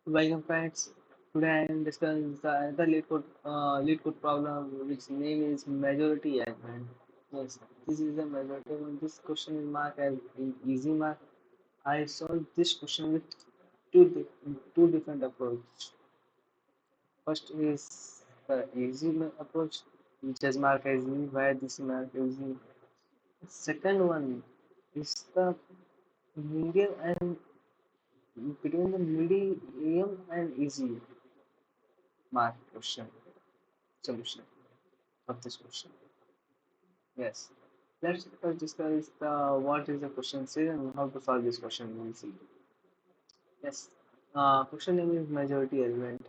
Welcome friends. Today I am discussing the another lead code problem which name is majority element. Yes, this is the majority element. This question is marked as an easy mark. I solved this question with two different approach. First is the approach, which is marked as easy. Why this is marked as easy? Second one is the medium and between the medium and easy mark question solution of this question. Yes. Let's first discuss the what is the question say and how to solve this question. We'll see. Yes. Question name is majority element.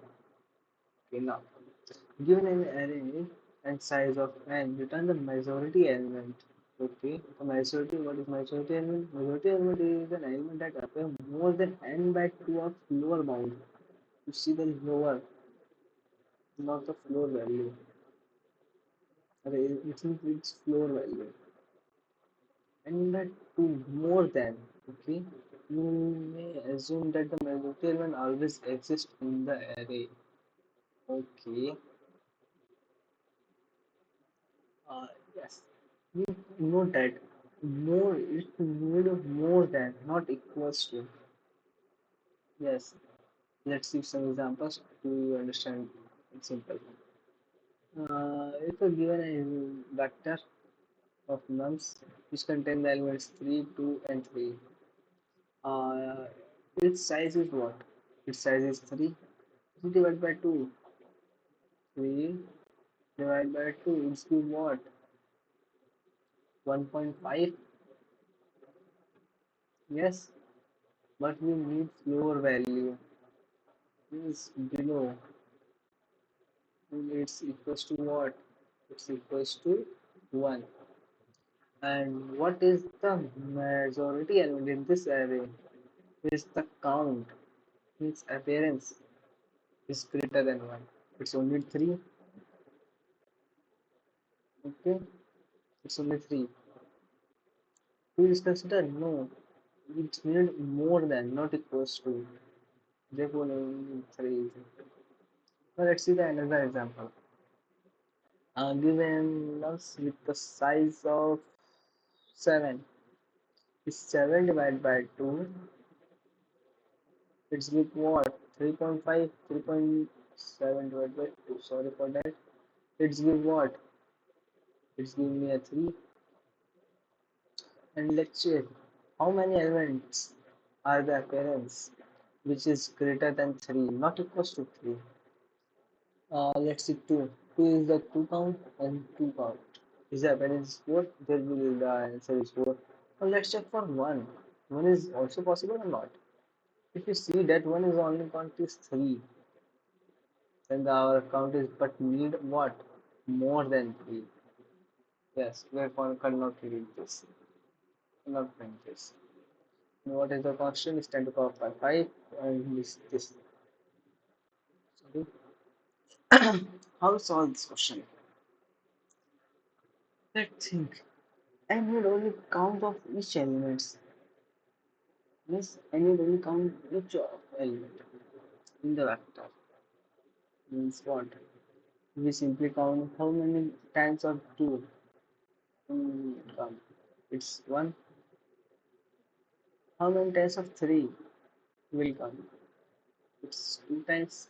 Okay, now given an array and size of n, return the majority element. Okay, the majority. What is majority element? Majority element is an element that appears more than n by 2 of lower bound. You see the lower, not the floor value. Array, it means its floor value. And that to more than, okay, you may assume that the majority element always exists in the array. Okay, uh, yes, you know that more it need more than, not equals to. Yes, let's see some examples to understand it simple. If a given a vector of nums which contain the elements 3, 2, and 3, uh, its size is what? Its size is 3. 3 divided by 2. 3 divided by 2. It's give what? 1.5. Yes, but we need floor value. Is below. And it's equals to what? It's equals to 1. And what is the majority element in this array? Is the count. Its appearance is greater than 1. It's only 3. Okay, it's only 3. Who is considered? No, it's needed more than, not equals to. Therefore, only 3. Now let's see the another example. Given us with the size of 7 is 7 divided by 2. It's with what? 3.5, 3.7 divided by 2. Sorry for that. It's give what? It's giving me a 3. And let's check how many elements are the appearance which is greater than 3, not equals to 3. Let's see 2. 2 is the 2 count and 2 count. Is the appearance 4? There will the answer is 4. Now let's check for 1. 1 is also possible or not? If you see that 1 is only count is 3, then our count is but need what? More than 3. Yes, we cannot read this. Cannot print this. And what is the constant? Is 10 to the power by 5 and this. Sorry. How to solve this question? Let's think. I need only count of each elements. Yes, I need only count each of element in the vector. Means what? We simply count how many times of 2 come. It's 1. How many times of 3 will come? It's 2 times.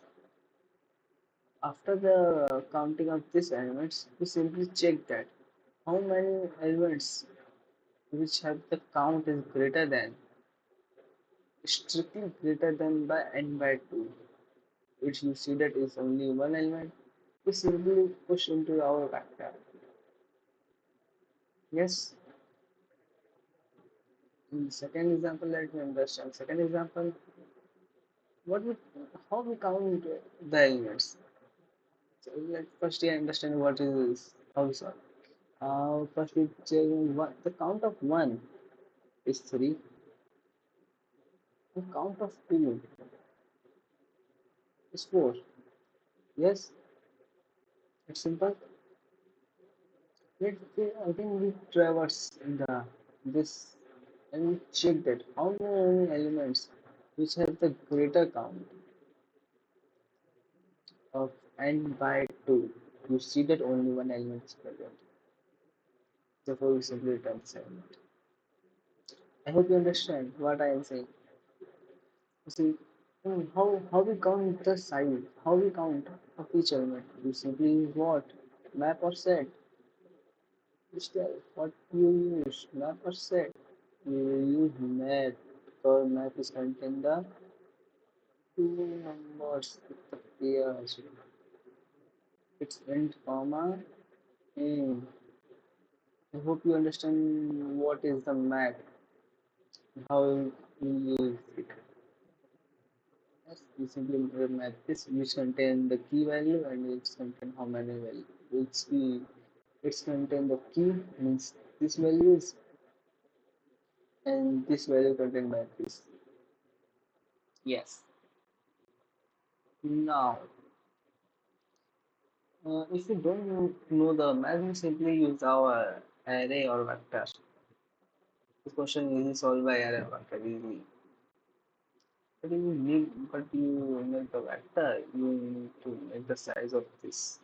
After the counting of these elements, we simply check that how many elements which have the count is greater than, strictly greater than by n by 2, which you see that is only one element, we simply push into our vector. Yes, in the second example, let me understand. Second example, what we how we count the elements. So let first I understand what is how we solve. First we check one, the count of 1 is 3, the count of 2 is 4. Yes, it's simple. I think we traverse in the this and we check that how many elements which have the greater count. of n by 2, you see that only one element is present. Therefore, you simply return this element. I hope you understand what I am saying. You see, how we count the size, how we count of each element. You simply use what? Map or set. Just tell what you use, map or set. You use map because map is contain the two numbers with the pairs. It's int comma in. I hope you understand what is the map, how we use it. Yes, we simply map this which contain the key value and which contain how many value. Which key it's contain the key means this value is and this value contained by this. Yes. Now, if you don't know the math, we simply use our array or vector. This question is easily solved by array or vector easily. But you make the vector, you need to make the size of this.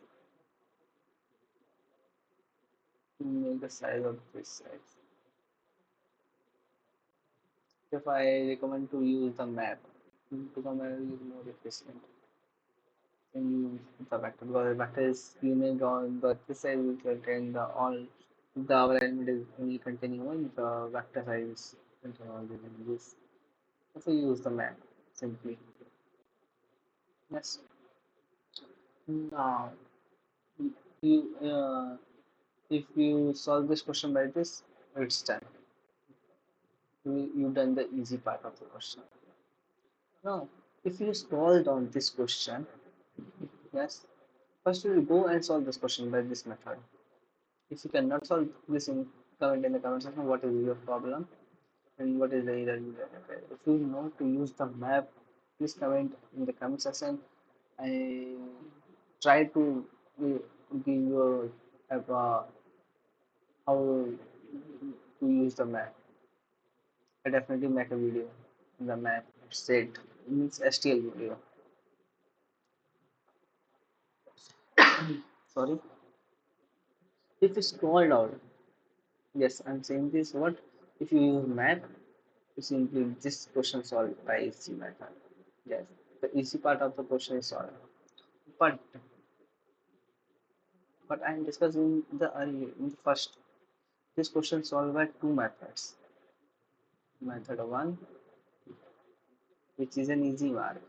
You make the size of this size. If I recommend to use the map, because map is more efficient. Then use the vector because the vector is unique on the this size will contain the all the our element is only containing one the vector size contain all this. So use the map simply. Yes. Now you if you solve this question by this, it's done. You done the easy part of the question. Now, if you solve on this question, yes, first you will go and solve this question by this method. If you cannot solve this comment in the comment section what is your problem and what is the error you get. If you know to use the map, please comment in the comment section and try to give your how to use the map. I definitely make a video in the map set means STL video. Sorry. If you scroll down, yes, I'm saying this. What if you use map? You simply this question solved by easy method. Yes, the easy part of the question is solved. But I'm discussing the early in the first. This question solved by two methods. Method one, which is an easy mark.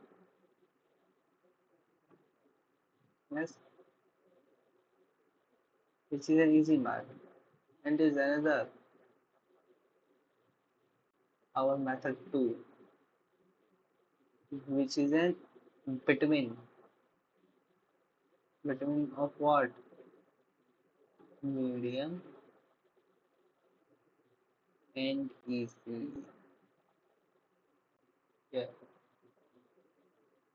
Yes, which is an easy mark. And is another our method two, which is an between. Between of what? Medium and easy. Yeah.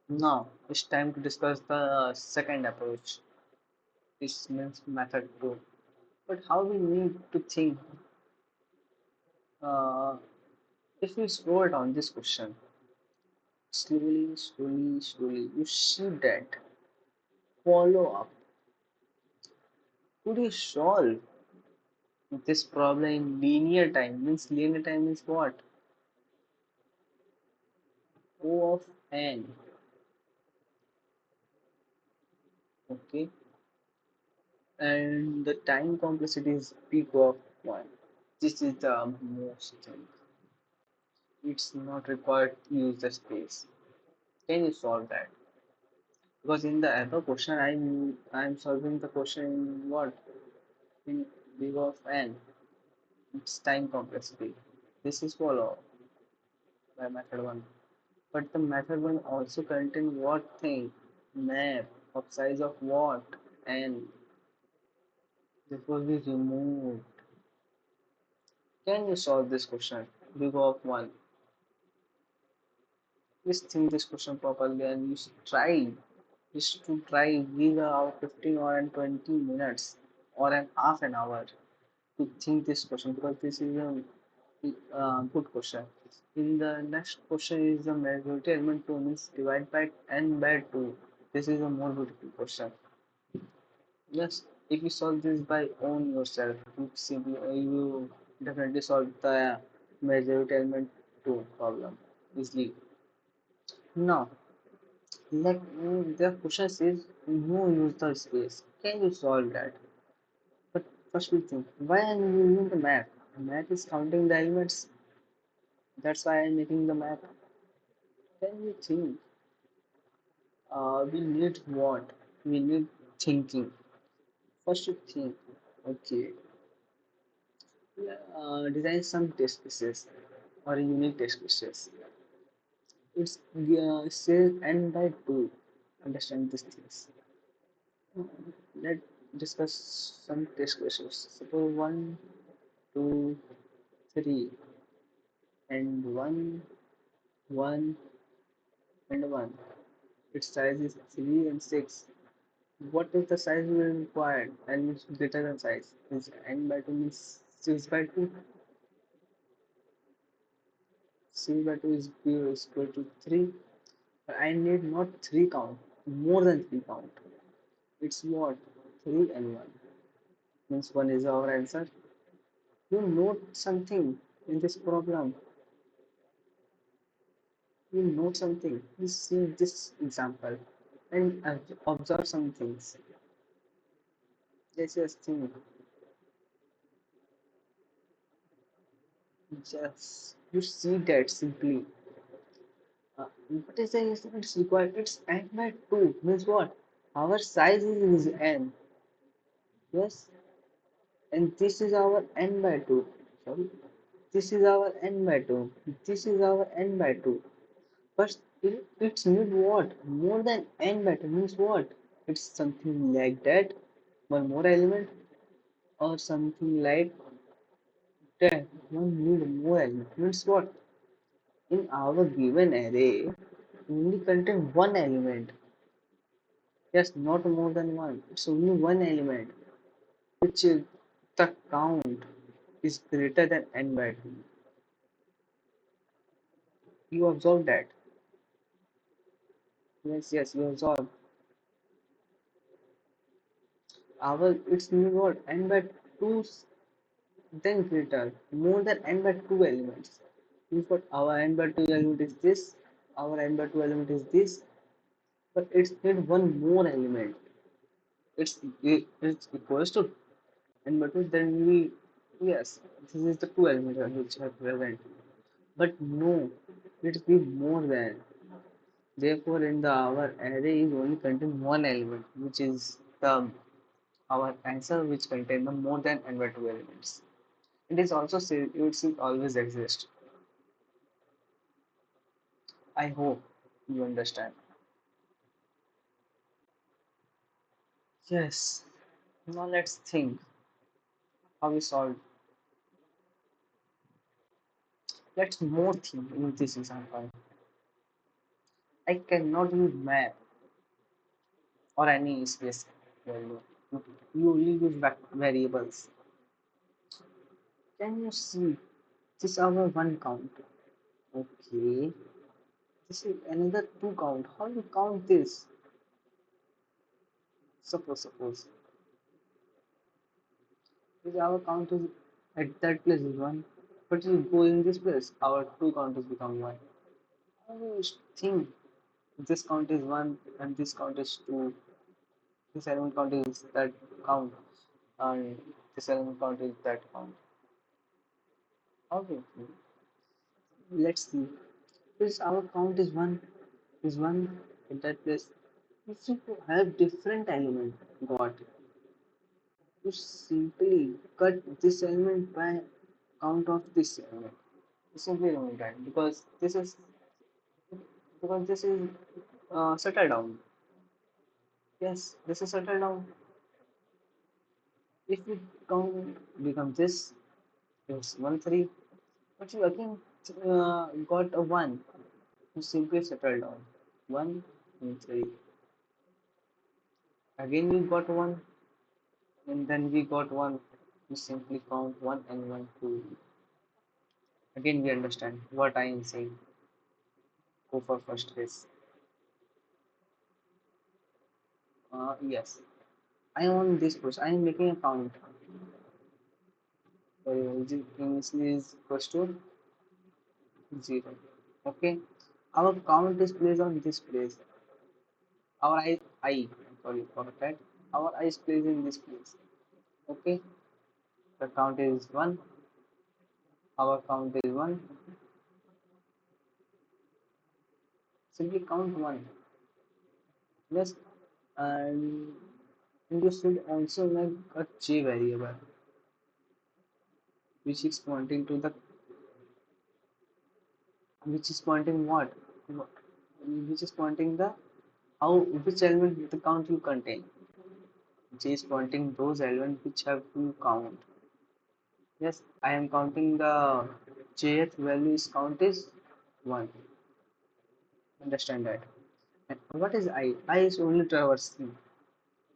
Now it's time to discuss the second approach. This means method two. But how we need to think uh, if we scroll down this question slowly, you see that follow up. Could you solve this problem in linear time? Means linear time is what? O of n. Okay, and the time complexity is peak of one. This is the most thing. It's not required to use the space. Can you solve that? Because in the other question, I'm solving the question in what in big of n. It's time complexity. This is follow by method one. But the method one also contain what thing? Map of size of what and this will be removed. Can you solve this question? Big of one. Please think this question properly and you should try. Just to try give out 15 or and 20 minutes or an half an hour to think this question because this is a good question. In the next question is the majority element 2 means divide by n by 2. this is a more beautiful question. Yes, if you solve this by own yourself, you definitely solve the majority element two problem easily. Now, the question is who use the space? Can you solve that? But first we think, why am I using the map? Map is counting the elements. That's why I'm making the map. Then you think, we need what? We need thinking. First you think, okay, design some test cases or a unique test cases. It says n by 2. Understand these things. Let's discuss some test cases. Suppose 1, 2, 3, and 1, 1, and 1. Its size is 3 and 6. What is the size we required? N is greater than size. Is n by 2 means 6 by 2. C by 2 is equal to 3. But I need not 3 count, more than 3 count. It's what? 3 and 1. Means 1 is our answer. You note something in this problem. You note something. You see this example and observe some things. Just think. Just you see that simply. What is the instance required? It's n by 2. Means what? Our size is n. Yes. And this is our n by 2. Sorry. This is our n by 2. This is our n by 2. But it's need what? More than n by 2 means what? It's something like that. One more element or something like that. One need more element. Means what? In our given array, only contain one element. Yes, not more than one. It's only one element, which is the count is greater than n by 2. You observe that. Yes, you observe. Our it's new what n by 2 then greater, more than n by 2 elements. Means what our n by 2 element is this, our n by 2 element is this, but it's need one more element. It's equals to n by 2, then we yes, this is the two elements which are present. But no, it be more than. Therefore, in the our array is only contain one element, which is the our answer which contain the more than n by 2 elements. It is also said it should always exist. I hope you understand. Yes. Now let's think how we solve. Let's more think in this example. I cannot use map or any space value. You only use variables. Can you see this is our one count? Okay. This is another two count. How you count this? Suppose if our count is at that place is one, but you go in this place, our two count is become one. How do you think this count is one and this count is two? This element count is that count and this element count is that count. How do you think? Let's see. This our count is one at that place. You seem to have different element got. You simply cut this element by count of this element. You simply remove that because this is settled down. Yes, this is settled down. If you count become this, it's 1 3. But you again got a 1. You simply settle down. 1 and 3. Again you got 1 and then we got 1. You simply count 1 and 1 2. Again we understand what I am saying. Go for first case. Yes, I want this person. I am making a count. Initially is equals to 0. Okay, our count is placed on this place. Our I sorry for that. Our I is placed in this place. Okay, the count is 1. Our count is 1. Simply count 1. Yes, and you should also make a j variable, which is pointing to the which is pointing what? Which is pointing the how which element the count will contain. J is pointing those elements which have to count. Yes, I am counting the jth value is count is 1. Understand that. And what is I? I is only traversing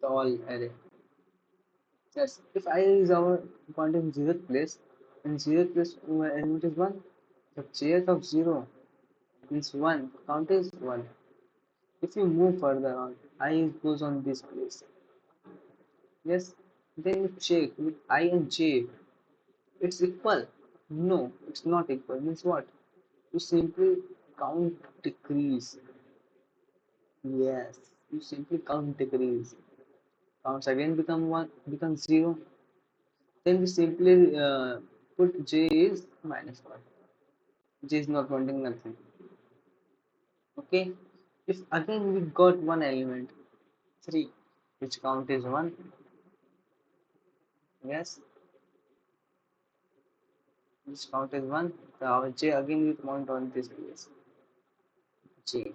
the all array. Yes, if I is our point in zeroth place and zeroth place element is 1, the jth of 0 is 1, count is 1. If you move further on, I goes on this place. Yes, then you check with I and j, it's equal. No, it's not equal. Means what? You simply count decrease. Yes, you simply count decrease. Counts again become 1, become 0. Then we simply put j is minus 1. J is not counting nothing. Okay. If again we got one element, 3, which count is 1. Yes, which count is 1. Our j again we point on this place. J.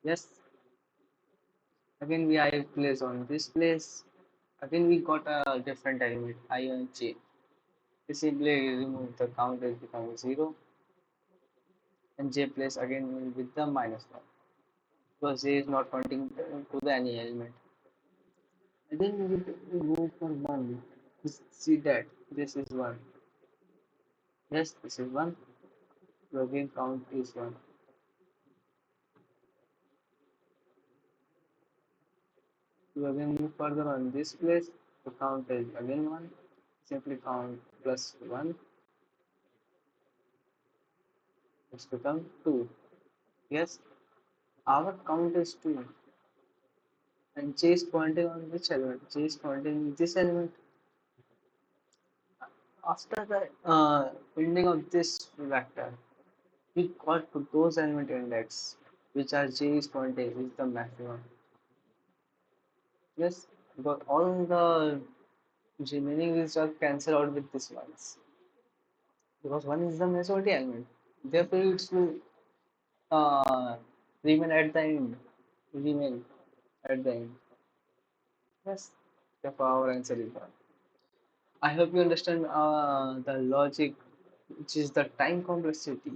Yes, again we I place on this place. Again we got a different element, I and j. We simply remove the count as become 0 and j place again with the minus 1 because j is not pointing to the any element. And then we move from 1. We see that this is 1. Yes, this is 1. So again count is 1. So again move further on this place. The count is again 1. Simply count plus 1. It's become 2. Yes, our count is 2. And j is pointing on which element? J is pointing this element. After the ending of this vector, we got to those element index which are j is pointing is the maximum. Yes, because all the remaining is are cancel out with this ones because one is the majority element. Therefore, it will uh, remain at the end. Remain at the end. Yes, therefore our answer is one. I hope you understand the logic, which is the time complexity.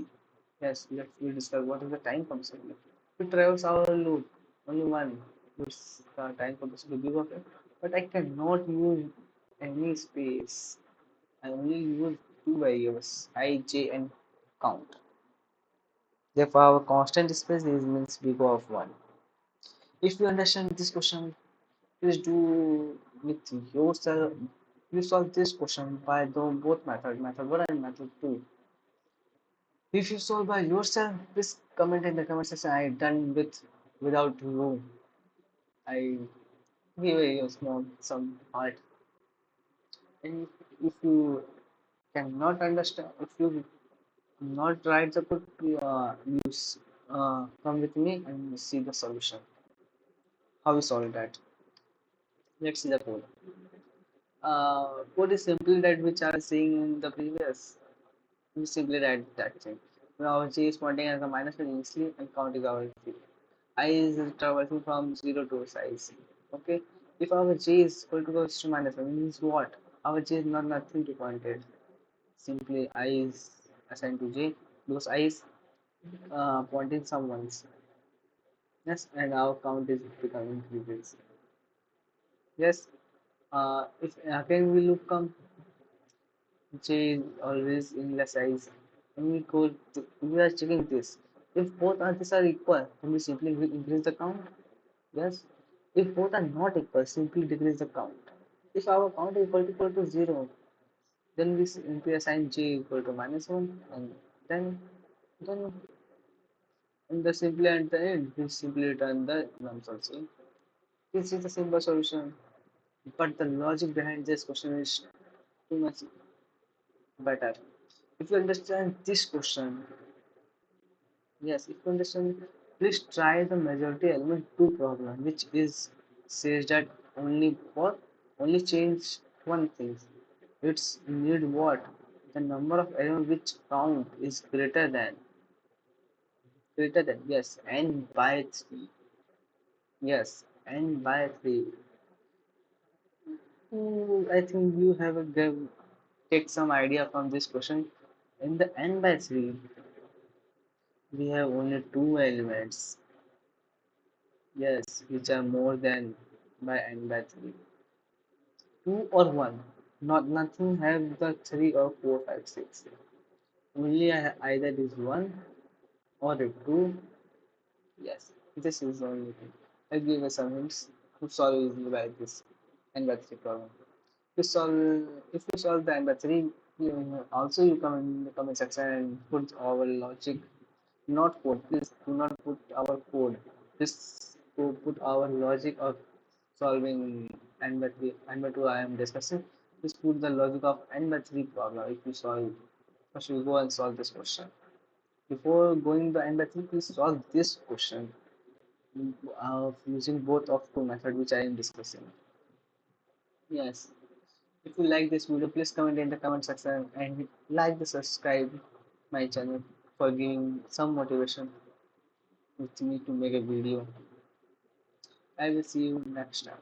Yes, let's we discuss what is the time complexity. To traverse our loop, only one, which time complexity big of it, but I cannot use any space. I only use two variables, I, j, and count. Therefore, our constant space is means big of one. If you understand this question, please do with yourself. You solve this question by both method 1 and method 2. If you solve by yourself, please comment in the comment section. I done without you. I give a small some art. And if you cannot understand, if you not write the code, come with me and see the solution. How we solve that? Let's see the code. Code is simply that which I was saying in the previous. We simply write that thing. Now j is pointing as a minus one initially and count is our zero. I is traversing from 0 to size. Okay. If our j is equal to goes to minus 1 means what? Our j is not nothing to point it. Simply I is assigned to j because I is pointing someone's. Yes, and our count is becoming increases. Yes. If again we look come j is always in less size. And we are checking this. If both are these are equal, then we simply will increase the count. Yes, if both are not equal, simply decrease the count. If our count is equal to 0, then we simply assign j equal to -1, and then then in the simply at the end, we simply return the nums also. This is the simple solution, but the logic behind this question is too much better. If you understand this question, yes, if you understand, please try the majority element 2 problem, which is says that only change one thing. It's need what? The number of elements which count is greater than yes, n by 3. Yes, n by 3. I think you have a take some idea from this question. In the n by 3, we have only two elements, yes, which are more than by n by 3. Two or one, not nothing have the 3 or 4, 5, 6. Only either is 1 or a 2. Yes, this is the only thing. I'll give you some hints to solve easily by this n by 3 problem. To solve, if you solve the n by 3, also you come in the comment section and put our logic, not code. Please do not put our code. Just to put our logic of solving n by 3, n by 2 I am discussing. Just put the logic of n by 3 problem. If you solve, first we go and solve this question. Before going the n by 3, please solve this question of using both of two methods which I am discussing. Yes. If you like this video, please comment in the comment section and like the subscribe my channel for giving some motivation with me to make a video. I will see you next time.